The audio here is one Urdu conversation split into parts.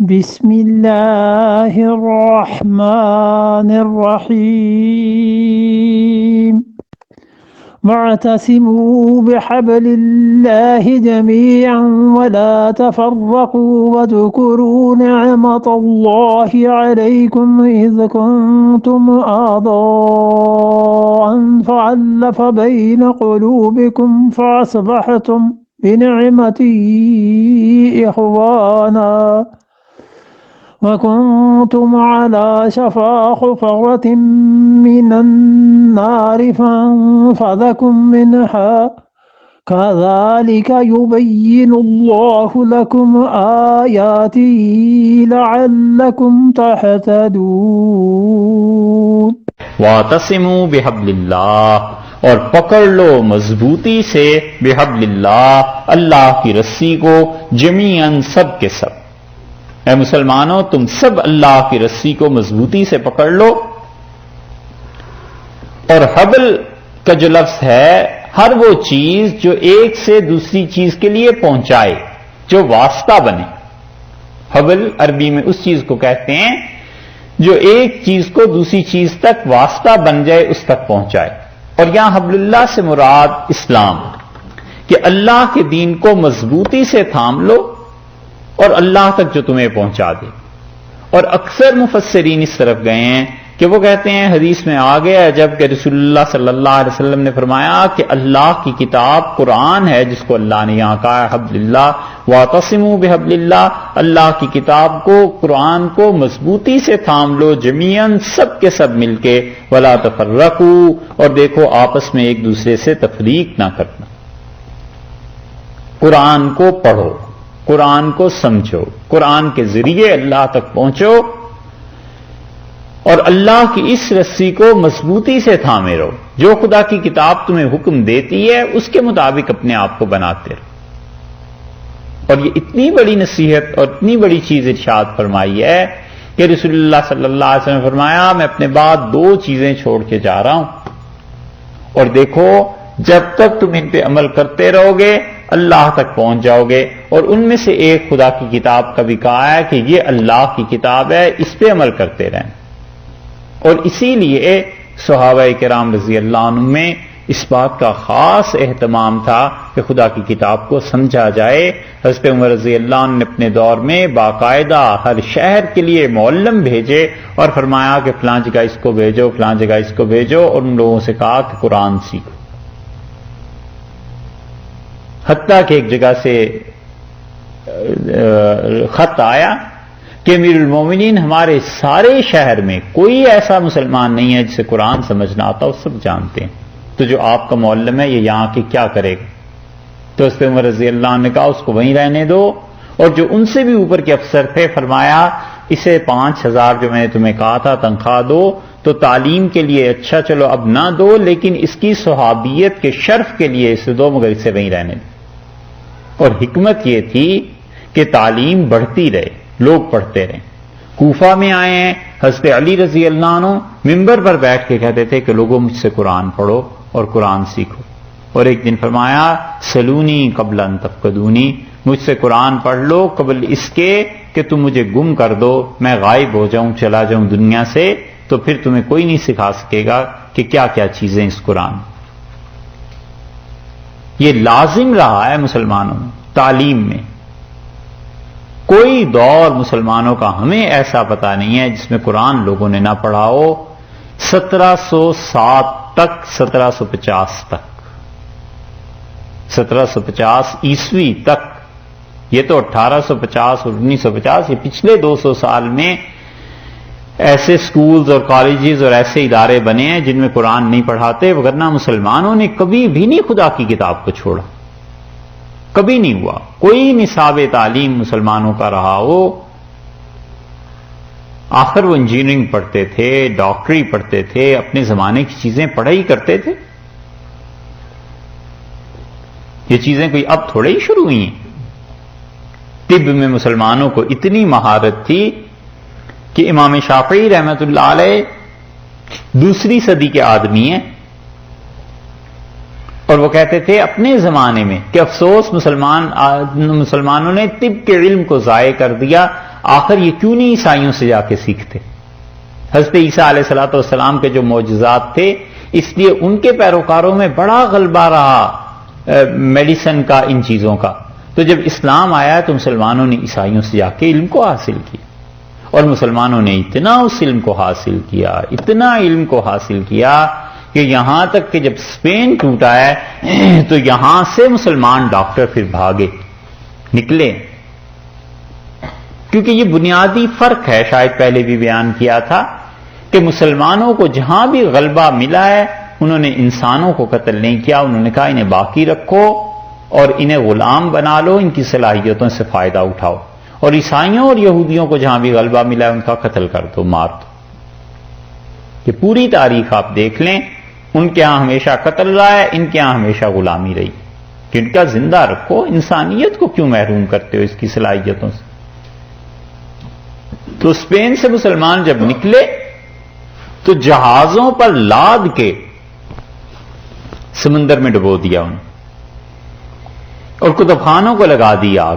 بسم اللہ الرحمن الرحیم واعتصموا بحبل الله جميعا ولا تفرقوا واذكروا نعمة الله عليكم إذ كنتم أعضاء فألف بين قلوبكم فأصبحتم بنعمته إخوانا وكنتم على شفا حفرة من النار فانقذكم منها كذلك يبين الله لكم آياته لعلكم تهتدون واعتصموا بحبل اللہ، اور پکڑ لو مضبوطی سے بحبل اللہ، اللہ کی رسی کو، جمیعاً سب کے سب۔ اے مسلمانوں، تم سب اللہ کی رسی کو مضبوطی سے پکڑ لو۔ اور حبل کا جو لفظ ہے، ہر وہ چیز جو ایک سے دوسری چیز کے لیے پہنچائے، جو واسطہ بنے۔ حبل عربی میں اس چیز کو کہتے ہیں جو ایک چیز کو دوسری چیز تک واسطہ بن جائے، اس تک پہنچائے۔ اور یہاں حبل اللہ سے مراد اسلام، کہ اللہ کے دین کو مضبوطی سے تھام لو اور اللہ تک جو تمہیں پہنچا دے۔ اور اکثر مفسرین اس طرف گئے ہیں کہ وہ کہتے ہیں، حدیث میں آ گیا ہے جب کہ رسول اللہ صلی اللہ علیہ وسلم نے فرمایا کہ اللہ کی کتاب قرآن ہے، جس کو اللہ نے یہاں کہا ہے حبل اللہ، واعتصموا بحبل اللہ، اللہ کی کتاب کو، قرآن کو مضبوطی سے تھام لو، جمیعاً سب کے سب مل کے، ولا تفرقوا، اور دیکھو آپس میں ایک دوسرے سے تفریق نہ کرنا۔ قرآن کو پڑھو، قرآن کو سمجھو، قرآن کے ذریعے اللہ تک پہنچو، اور اللہ کی اس رسی کو مضبوطی سے تھامے رہو۔ جو خدا کی کتاب تمہیں حکم دیتی ہے اس کے مطابق اپنے آپ کو بناتے رہو۔ اور یہ اتنی بڑی نصیحت اور اتنی بڑی چیز ارشاد فرمائی ہے کہ رسول اللہ صلی اللہ علیہ وسلم نے فرمایا، میں اپنے بعد دو چیزیں چھوڑ کے جا رہا ہوں، اور دیکھو جب تک تم ان پہ عمل کرتے رہو گے اللہ تک پہنچ جاؤ گے۔ اور ان میں سے ایک خدا کی کتاب کا بھی کہا ہے کہ یہ اللہ کی کتاب ہے، اس پہ عمل کرتے رہیں۔ اور اسی لیے صحابہ کرام رضی اللہ عنہ میں اس بات کا خاص اہتمام تھا کہ خدا کی کتاب کو سمجھا جائے۔ حضرت عمر رضی اللہ عنہ نے اپنے دور میں باقاعدہ ہر شہر کے لیے معلم بھیجے اور فرمایا کہ فلاں جگہ اس کو بھیجو، فلاں جگہ اس کو بھیجو، اور ان لوگوں سے کہا کہ قرآن سیکھو۔ حتیٰ کہ ایک جگہ سے خط آیا کہ امیر المومنین، ہمارے سارے شہر میں کوئی ایسا مسلمان نہیں ہے جسے قرآن سمجھنا آتا، وہ سب جانتے ہیں، تو جو آپ کا معلم ہے یہ یہاں کے کیا کرے گا؟ تو حضرت عمر رضی اللہ عنہ نے کہا اس کو وہیں رہنے دو، اور جو ان سے بھی اوپر کے افسر تھے فرمایا اسے 5,000 جو میں نے تمہیں کہا تھا تنخواہ دو، تو تعلیم کے لیے اچھا چلو اب نہ دو، لیکن اس کی صحابیت کے شرف کے لیے اسے دو، مگر اسے وہیں رہنے دو۔ اور حکمت یہ تھی کہ تعلیم بڑھتی رہے، لوگ پڑھتے رہیں۔ کوفہ میں آئے ہیں، حضرت علی رضی اللہ عنہ ممبر پر بیٹھ کے کہتے تھے کہ لوگوں مجھ سے قرآن پڑھو اور قرآن سیکھو۔ اور ایک دن فرمایا، سلونی قبل ان تفقدونی، مجھ سے قرآن پڑھ لو قبل اس کے کہ تم مجھے گم کر دو، میں غائب ہو جاؤں، چلا جاؤں دنیا سے، تو پھر تمہیں کوئی نہیں سکھا سکے گا کہ کیا کیا چیزیں اس قرآن۔ یہ لازم رہا ہے مسلمانوں میں، تعلیم میں۔ کوئی دور مسلمانوں کا ہمیں ایسا پتہ نہیں ہے جس میں قرآن لوگوں نے نہ پڑھا ہو۔ 1707 تک، 1750 تک، 1750 عیسوی تک، یہ تو 1850 اور 1950، یہ پچھلے 200 سال میں ایسے سکولز اور کالجز اور ایسے ادارے بنے ہیں جن میں قرآن نہیں پڑھاتے، وگرنہ مسلمانوں نے کبھی بھی نہیں خدا کی کتاب کو چھوڑا، کبھی نہیں ہوا۔ کوئی نصاب تعلیم مسلمانوں کا رہا ہو، آخر وہ انجینئرنگ پڑھتے تھے، ڈاکٹری پڑھتے تھے، اپنے زمانے کی چیزیں پڑھا ہی کرتے تھے۔ یہ چیزیں کوئی اب تھوڑے ہی شروع ہوئی ہیں۔ طب میں مسلمانوں کو اتنی مہارت تھی کہ امام شافعی رحمۃ اللہ علیہ 2 صدی کے آدمی ہیں، اور وہ کہتے تھے اپنے زمانے میں کہ افسوس مسلمانوں نے طب کے علم کو ضائع کر دیا، آخر یہ کیوں نہیں عیسائیوں سے جا کے سیکھتے؟ حضرت عیسیٰ علیہ الصلوۃ والسلام کے جو معجزات تھے، اس لیے ان کے پیروکاروں میں بڑا غلبہ رہا میڈیسن کا، ان چیزوں کا۔ تو جب اسلام آیا تو مسلمانوں نے عیسائیوں سے جا کے علم کو حاصل کیا، اور مسلمانوں نے اتنا اس علم کو حاصل کیا، اتنا علم کو حاصل کیا کہ یہاں تک کہ جب اسپین ٹوٹا ہے تو یہاں سے مسلمان ڈاکٹر پھر بھاگے نکلے، کیونکہ یہ بنیادی فرق ہے، شاید پہلے بھی بیان کیا تھا کہ مسلمانوں کو جہاں بھی غلبہ ملا ہے انہوں نے انسانوں کو قتل نہیں کیا، انہوں نے کہا انہیں باقی رکھو اور انہیں غلام بنا لو، ان کی صلاحیتوں سے فائدہ اٹھاؤ۔ اور عیسائیوں اور یہودیوں کو جہاں بھی غلبہ ملا ہے ان کا قتل کر دو، مار دو۔ کہ پوری تاریخ آپ دیکھ لیں، ان کے ہاں ہمیشہ قتل رہا ہے، ان کے ہاں ہمیشہ غلامی رہی، کہ ان کا زندہ رکھو، انسانیت کو کیوں محروم کرتے ہو اس کی صلاحیتوں سے؟ تو اسپین سے مسلمان جب نکلے تو جہازوں پر لاد کے سمندر میں ڈبو دیا انہیں، اور کتب خانوں کو لگا دی آگ،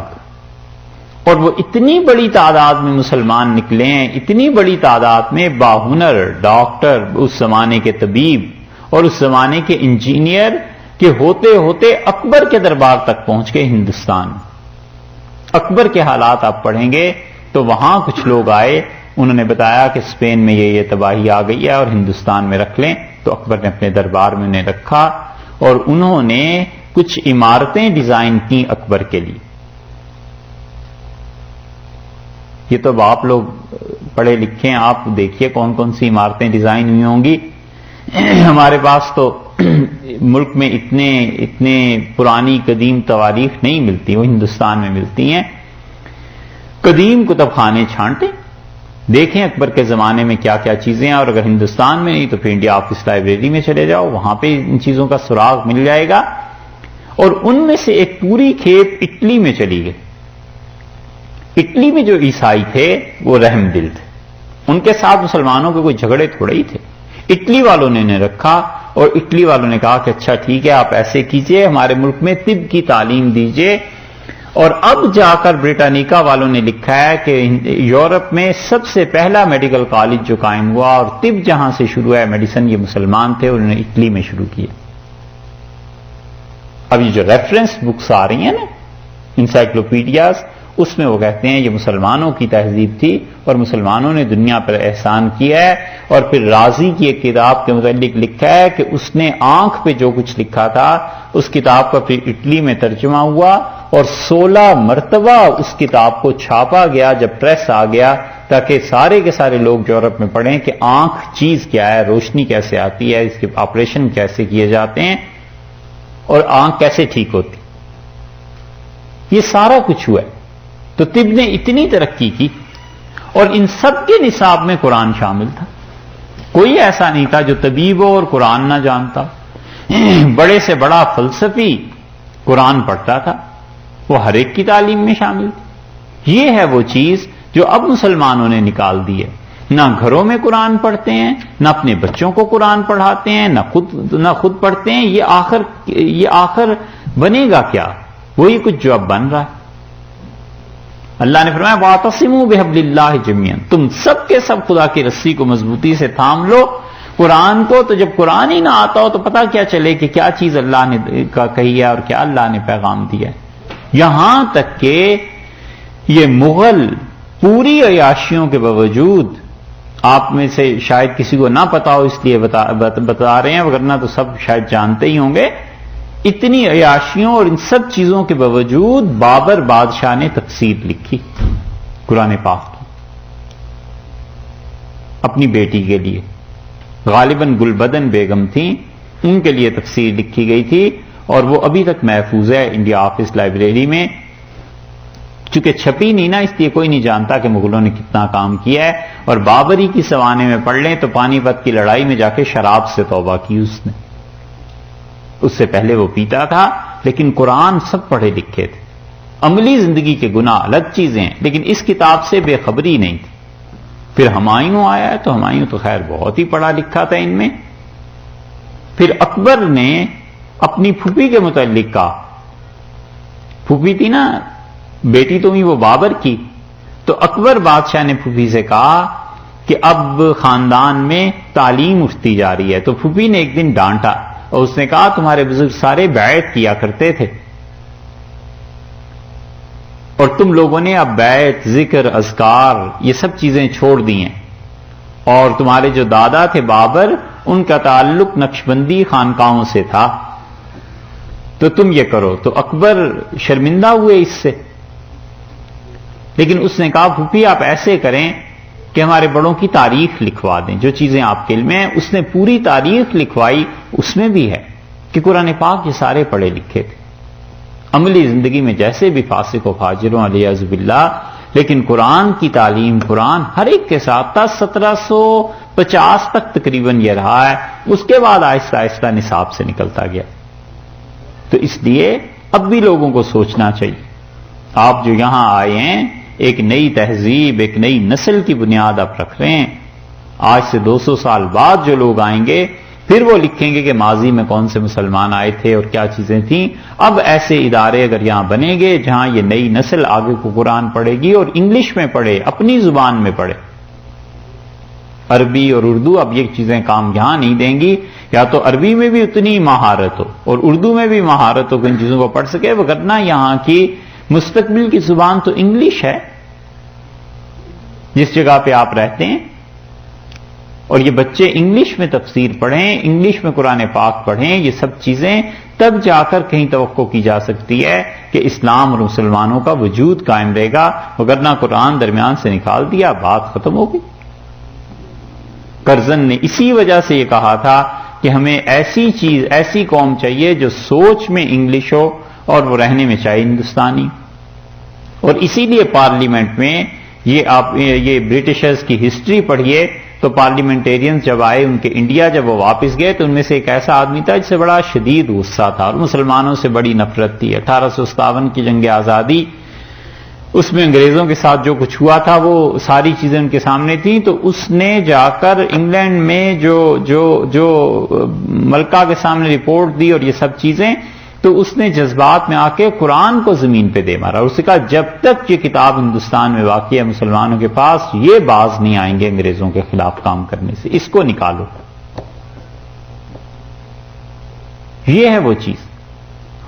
اور وہ اتنی بڑی تعداد میں مسلمان نکلے ہیں، اتنی بڑی تعداد میں باہنر ڈاکٹر، اس زمانے کے طبیب اور اس زمانے کے انجینئر، کہ ہوتے ہوتے اکبر کے دربار تک پہنچ گئے ہندوستان۔ اکبر کے حالات آپ پڑھیں گے تو وہاں کچھ لوگ آئے، انہوں نے بتایا کہ اسپین میں یہ تباہی آ گئی ہے اور ہندوستان میں رکھ لیں، تو اکبر نے اپنے دربار میں انہیں رکھا، اور انہوں نے کچھ عمارتیں ڈیزائن کی اکبر کے لیے۔ یہ تو آپ لوگ پڑھے لکھے ہیں، آپ دیکھیے کون کون سی عمارتیں ڈیزائن ہوئی ہوں گی۔ ہمارے پاس تو ملک میں اتنے پرانی قدیم تواریخ نہیں ملتی، وہ ہندوستان میں ملتی ہیں۔ قدیم کتب خانے چھانٹیں، دیکھیں اکبر کے زمانے میں کیا کیا چیزیں ہیں، اور اگر ہندوستان میں نہیں تو پھر انڈیا آفس لائبریری میں چلے جاؤ، وہاں پہ ان چیزوں کا سراغ مل جائے گا۔ اور ان میں سے ایک پوری کھیپ اٹلی میں چلی گئی۔ اٹلی میں جو عیسائی تھے وہ رحم دل تھے، ان کے ساتھ مسلمانوں کے کوئی جھگڑے تھوڑے ہی تھے۔ اٹلی والوں نے انہیں رکھا، اور اٹلی والوں نے کہا کہ اچھا ٹھیک ہے، آپ ایسے کیجئے، ہمارے ملک میں طب کی تعلیم دیجئے۔ اور اب جا کر بریٹانیکا والوں نے لکھا ہے کہ یورپ میں سب سے پہلا میڈیکل کالج جو قائم ہوا اور طب جہاں سے شروع ہے، میڈیسن، یہ مسلمان تھے، انہوں نے اٹلی میں شروع کیا۔ اب یہ جو ریفرنس بکس آ رہی ہیں نا، انسائکلوپیڈیاز، اس میں وہ کہتے ہیں یہ مسلمانوں کی تہذیب تھی اور مسلمانوں نے دنیا پر احسان کیا ہے۔ اور پھر رازی کی ایک کتاب کے متعلق لکھا ہے کہ اس نے آنکھ پہ جو کچھ لکھا تھا اس کتاب کا پھر اٹلی میں ترجمہ ہوا، اور 16 مرتبہ اس کتاب کو چھاپا گیا جب پریس آ گیا، تاکہ سارے کے سارے لوگ یورپ میں پڑھیں کہ آنکھ چیز کیا ہے، روشنی کیسے آتی ہے، اس کے آپریشن کیسے کیے جاتے ہیں، اور آنکھ کیسے ٹھیک ہوتی۔ یہ سارا کچھ ہوا ہے۔ تو طب نے اتنی ترقی کی، اور ان سب کے نصاب میں قرآن شامل تھا۔ کوئی ایسا نہیں تھا جو طبیب ہو اور قرآن نہ جانتا۔ بڑے سے بڑا فلسفی قرآن پڑھتا تھا، وہ ہر ایک کی تعلیم میں شامل تھی۔ یہ ہے وہ چیز جو اب مسلمانوں نے نکال دی ہے۔ نہ گھروں میں قرآن پڑھتے ہیں، نہ اپنے بچوں کو قرآن پڑھاتے ہیں، نہ خود پڑھتے ہیں۔ یہ آخر بنے گا کیا؟ وہی کچھ جو اب بن رہا ہے۔ اللہ نے فرمایا وَاعْتَصِمُوا بِحَبْلِ اللَّهِ جَمِيعًا، تم سب کے سب خدا کی رسی کو مضبوطی سے تھام لو، قرآن کو۔ تو جب قرآن ہی نہ آتا ہو تو پتہ کیا چلے کہ کیا چیز اللہ نے کہی ہے اور کیا اللہ نے پیغام دیا ہے۔ یہاں تک کہ یہ مغل پوری عیاشیوں کے باوجود، آپ میں سے شاید کسی کو نہ پتا ہو اس لیے بتا رہے ہیں، ورنہ تو سب شاید جانتے ہی ہوں گے، اتنی عیاشیوں اور ان سب چیزوں کے باوجود بابر بادشاہ نے تفسیر لکھی قرآن پاک کی اپنی بیٹی کے لیے۔ غالباً گلبدن بیگم تھیں، ان کے لیے تفسیر لکھی گئی تھی، اور وہ ابھی تک محفوظ ہے انڈیا آفس لائبریری میں۔ چونکہ چھپی نہیں نا، اس لیے کوئی نہیں جانتا کہ مغلوں نے کتنا کام کیا ہے۔ اور بابری کی سوانے میں پڑھ لیں تو پانی پت کی لڑائی میں جا کے شراب سے توبہ کی اس نے۔ اس سے پہلے وہ پیتا تھا، لیکن قرآن سب پڑھے لکھے تھے۔ عملی زندگی کے گناہ الگ چیزیں ہیں، لیکن اس کتاب سے بے خبری نہیں تھی۔ پھر ہمایوں آیا ہے تو ہمایوں تو خیر بہت ہی پڑھا لکھا تھا ان میں۔ پھر اکبر نے اپنی پھوپھی کے متعلق کہا، پھوپھی تھی نا بیٹی تو ہی وہ بابر کی، تو اکبر بادشاہ نے پھوپھی سے کہا کہ اب خاندان میں تعلیم اٹھتی جا رہی ہے، تو پھوپھی نے ایک دن ڈانٹا اور اس نے کہا تمہارے بزرگ سارے بیعت کیا کرتے تھے اور تم لوگوں نے اب بیعت، ذکر، اذکار یہ سب چیزیں چھوڑ دی ہیں، اور تمہارے جو دادا تھے بابر ان کا تعلق نقشبندی خانقاہوں سے تھا، تو تم یہ کرو۔ تو اکبر شرمندہ ہوئے اس سے، لیکن اس نے کہا پھوپھی آپ ایسے کریں کہ ہمارے بڑوں کی تاریخ لکھوا دیں، جو چیزیں آپ کے علم میں ہیں۔ اس نے پوری تاریخ لکھوائی، اس میں بھی ہے کہ قرآن پاک یہ سارے پڑھے لکھے تھے، عملی زندگی میں جیسے بھی فاسق و فاجروں علیہ باللہ، لیکن قرآن کی تعلیم، قرآن ہر ایک کے ساتھ تھا۔ 1750 تک تقریباً یہ رہا ہے، اس کے بعد آہستہ آہستہ نصاب سے نکلتا گیا۔ تو اس لیے اب بھی لوگوں کو سوچنا چاہیے، آپ جو یہاں آئے ہیں ایک نئی تہذیب، ایک نئی نسل کی بنیاد آپ رکھ رہے ہیں۔ آج سے 200 سال بعد جو لوگ آئیں گے پھر وہ لکھیں گے کہ ماضی میں کون سے مسلمان آئے تھے اور کیا چیزیں تھیں۔ اب ایسے ادارے اگر یہاں بنیں گے جہاں یہ نئی نسل آگے کو قرآن پڑھے گی اور انگلش میں پڑھے، اپنی زبان میں پڑھے، عربی اور اردو، اب یہ چیزیں کام یہاں نہیں دیں گی۔ یا تو عربی میں بھی اتنی مہارت ہو اور اردو میں بھی مہارت ہو کہ ان چیزوں کو پڑھ سکے، وگرنہ یہاں کی مستقبل کی زبان تو انگلش ہے جس جگہ پہ آپ رہتے ہیں، اور یہ بچے انگلش میں تفسیر پڑھیں، انگلش میں قرآن پاک پڑھیں، یہ سب چیزیں تب جا کر کہیں توقع کی جا سکتی ہے کہ اسلام اور مسلمانوں کا وجود قائم رہے گا، وگرنہ قرآن درمیان سے نکال دیا، بات ختم ہو گئی۔ کرزن نے اسی وجہ سے یہ کہا تھا کہ ہمیں ایسی چیز، ایسی قوم چاہیے جو سوچ میں انگلش ہو اور وہ رہنے میں چاہیے ہندوستانی۔ اور اسی لیے پارلیمنٹ میں یہ برٹشرز کی ہسٹری پڑھیے تو پارلیمنٹیرینز جب آئے ان کے انڈیا، جب وہ واپس گئے تو ان میں سے ایک ایسا آدمی تھا جس سے بڑا شدید غصہ تھا اور مسلمانوں سے بڑی نفرت تھی۔ 1857 کی جنگ آزادی، اس میں انگریزوں کے ساتھ جو کچھ ہوا تھا وہ ساری چیزیں ان کے سامنے تھیں، تو اس نے جا کر انگلینڈ میں جو ملکہ کے سامنے رپورٹ دی اور یہ سب چیزیں، تو اس نے جذبات میں آ کے قرآن کو زمین پہ دے مارا اور اس نے کہا جب تک یہ کتاب ہندوستان میں واقع ہے مسلمانوں کے پاس، یہ باز نہیں آئیں گے انگریزوں کے خلاف کام کرنے سے، اس کو نکالو۔ یہ ہے وہ چیز،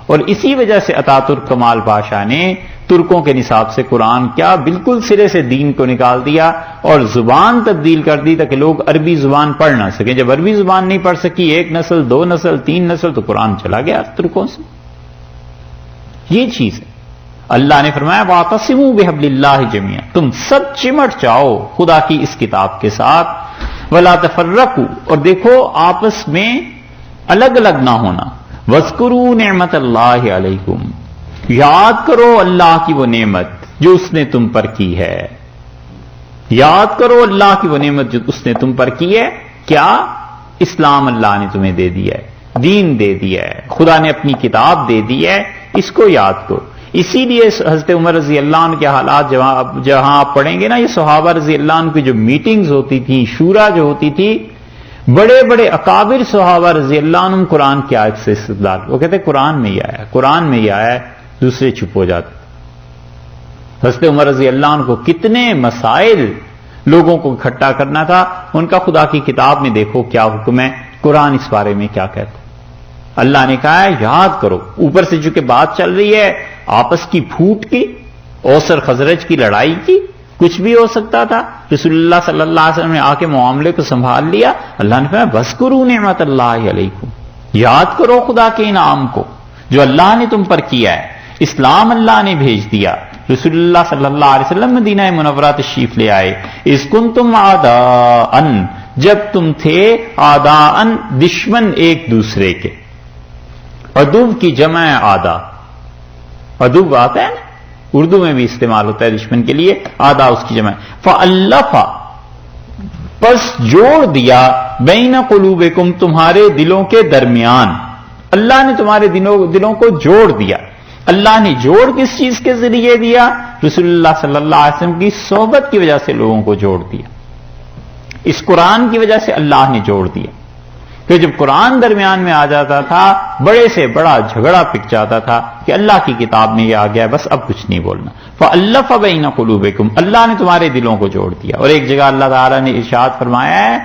اور اسی وجہ سے اتاترک کمال پاشا نے ترکوں کے نصاب سے قرآن کیا بالکل سرے سے دین کو نکال دیا اور زبان تبدیل کر دی تاکہ لوگ عربی زبان پڑھ نہ سکیں۔ جب عربی زبان نہیں پڑھ سکی، ایک نسل، 2 نسل، 3 نسل، تو قرآن چلا گیا ترکوں سے۔ یہ چیز ہے، اللہ نے فرمایا وَاعْتَصِمُوا بِحَبْلِ اللَّهِ جَمِيعًا، تم سب چمٹ جاؤ خدا کی اس کتاب کے ساتھ، وَلَا تَفَرَّقُوا، اور دیکھو آپس میں الگ الگ نہ ہونا، وَاذْكُرُوا نِعْمَةَ اللَّهِ عَلَيْكُمْ، یاد کرو اللہ کی وہ نعمت جو اس نے تم پر کی ہے، یاد کرو اللہ کی وہ نعمت جو اس نے تم پر کی ہے۔ کیا؟ اسلام اللہ نے تمہیں دے دیا ہے، دین دے دیا ہے، خدا نے اپنی کتاب دے دی ہے، اس کو یاد کرو۔ اسی لیے حضرت عمر رضی اللہ عنہ کے حالات جہاں آپ پڑھیں گے نا، یہ صحابہ رضی اللہ عنہ کی جو میٹنگز ہوتی تھیں، شورا جو ہوتی تھی، بڑے بڑے اکابر صحابہ رضی اللہ عنہ قرآن کی آیت سے استدلال، وہ کہتے قرآن میں ہی آیا ہے، قرآن میں ہی آیا ہے، دوسرے چپ ہو جاتے۔ حضرت عمر رضی اللہ عنہ کو کتنے مسائل لوگوں کو اکٹھا کرنا تھا، ان کا خدا کی کتاب میں دیکھو کیا حکم ہے، قرآن اس بارے میں کیا کہتا ہے۔ اللہ نے کہا ہے یاد کرو، اوپر سے چونکہ بات چل رہی ہے آپس کی پھوٹ کی، اوس اور خزرج کی لڑائی کی، کچھ بھی ہو سکتا تھا، رسول اللہ صلی اللہ علیہ وسلم نے آ کے معاملے کو سنبھال لیا۔ اللہ نے فرمایا وَاذْكُرُوا نِعْمَةَ اللَّهِ عَلَيْكُمْ، یاد کرو خدا کے انعام کو جو اللہ نے تم پر کیا ہے۔ اسلام اللہ نے بھیج دیا، رسول اللہ صلی اللہ علیہ وسلم مدینہ منورہ تشریف لے آئے۔ اذ کنتم اعداء، جب تم تھے اعداء، دشمن ایک دوسرے کے۔ عدو کی جمع آدھا، عدو آتا ہے نا اردو میں بھی استعمال ہوتا ہے دشمن کے لیے، آدھا اس کی جمع۔ فَأَلَّفَ، پس جوڑ دیا، بین قلوبکم، تمہارے دلوں کے درمیان، اللہ نے تمہارے دلوں کو جوڑ دیا۔ اللہ نے جوڑ کس چیز کے ذریعے دیا؟ رسول اللہ صلی اللہ علیہ وسلم کی صحبت کی وجہ سے لوگوں کو جوڑ دیا، اس قرآن کی وجہ سے اللہ نے جوڑ دیا۔ کہ جب قرآن درمیان میں آ جاتا تھا بڑے سے بڑا جھگڑا پک جاتا تھا کہ اللہ کی کتاب میں یہ آ گیا بس اب کچھ نہیں بولنا. فَأَلَّفَ بَيْنَ قُلُوبِكُمْ، اللہ نے تمہارے دلوں کو جوڑ دیا. اور ایک جگہ اللہ تعالیٰ نے ارشاد فرمایا ہے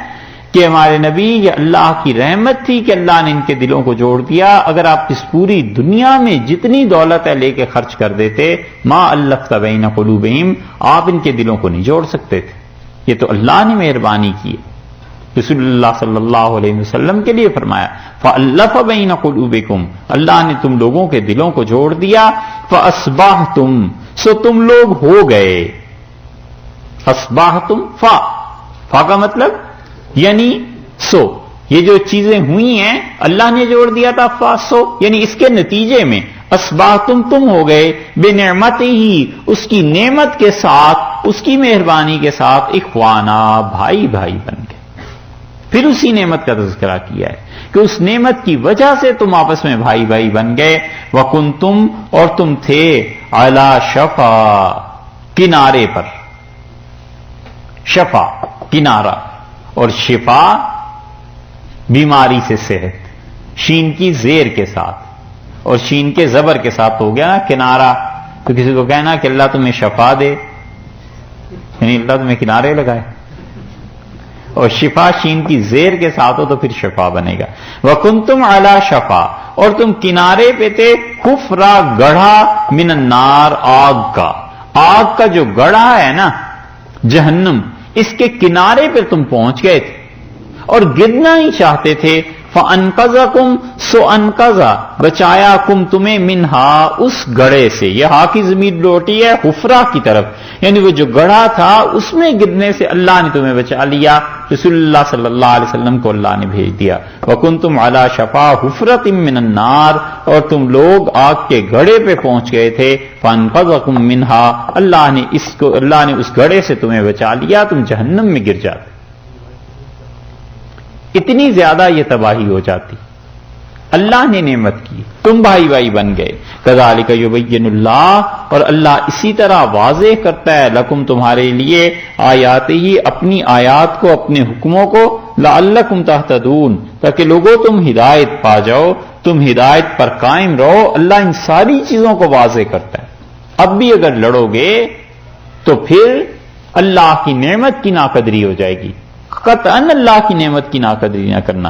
کہ ہمارے نبی یہ اللہ کی رحمت تھی کہ اللہ نے ان کے دلوں کو جوڑ دیا. اگر آپ اس پوری دنیا میں جتنی دولت ہے لے کے خرچ کر دیتے ما الفت بین قلوبہم، آپ ان کے دلوں کو نہیں جوڑ سکتے تھے. یہ تو اللہ نے مہربانی کی ہے. رسول اللہ صلی اللہ علیہ وسلم کے لیے فرمایا فَأَلَّفَ بَيْنَ قُلُوبِكُمْ، اللہ نے تم لوگوں کے دلوں کو جوڑ دیا. فَأَصْبَحْتُمْ، سو تم لوگ ہو گئے. اصبحتم فا کا مطلب یعنی سو، یہ جو چیزیں ہوئی ہیں اللہ نے جوڑ دیا تھا فا سو، یعنی اس کے نتیجے میں اصبحتم تم ہو گئے بنعمتہ، اس کی نعمت کے ساتھ، اس کی مہربانی کے ساتھ اخوانا، بھائی بھائی بن گئے. پھر اسی نعمت کا تذکرہ کیا ہے کہ اس نعمت کی وجہ سے تم آپس میں بھائی بھائی بن گئے. وَكُنْتُمْ، اور تم تھے عَلَى شَفَا، کنارے پر. شفا کنارہ، اور شفا بیماری سے صحت، شین کی زیر کے ساتھ اور شین کے زبر کے ساتھ ہو گیا نا کنارہ. تو کسی کو کہنا کہ اللہ تمہیں شفا دے، یعنی اللہ تمہیں کنارے لگائے. اور شفا شین کی زیر کے ساتھ ہو تو پھر شفا بنے گا. وَكُنْتُمْ عَلَى شَفَا، اور تم کنارے پہ تھے حفرہ، گڑھا، من النار، آگ کا. آگ کا جو گڑھا ہے نا جہنم، اس کے کنارے پہ تم پہنچ گئے تھے اور گرنا ہی چاہتے تھے. فَأَنْقَذَكُمْ، سو انقذا، بچایا، کم تمہیں، منہا، اس گڑھے سے. یہ ہا کی ضمیر لوٹی ہے حفرہ کی طرف، یعنی وہ جو گڑھا تھا اس میں گرنے سے اللہ نے تمہیں بچا لیا. رسول اللہ صلی اللہ علیہ وسلم کو اللہ نے بھیج دیا. وَكُنْتُمْ عَلَى شَفَا حُفْرَةٍ مِّنَ النَّارِ، اور تم لوگ آگ کے گڑھے پہ پہنچ گئے تھے. فَأَنْقَذَكُمْ مِنْهَا، اللہ نے اس گڑھے سے تمہیں بچا لیا، تم جہنم میں گر جاتے. اتنی زیادہ یہ تباہی ہو جاتی. اللہ نے نعمت کی، تم بھائی بھائی بن گئے. کذالک یبین اللہ، اور اللہ اسی طرح واضح کرتا ہے لکم تمہارے لیے آیاتہ، اپنی آیات کو، اپنے حکموں کو، لعلکم تہتدون، تاکہ لوگوں تم ہدایت پا جاؤ، تم ہدایت پر قائم رہو. اللہ ان ساری چیزوں کو واضح کرتا ہے. اب بھی اگر لڑو گے تو پھر اللہ کی نعمت کی ناقدری ہو جائے گی. قطعاً اللہ کی نعمت کی ناقدری نہ کرنا.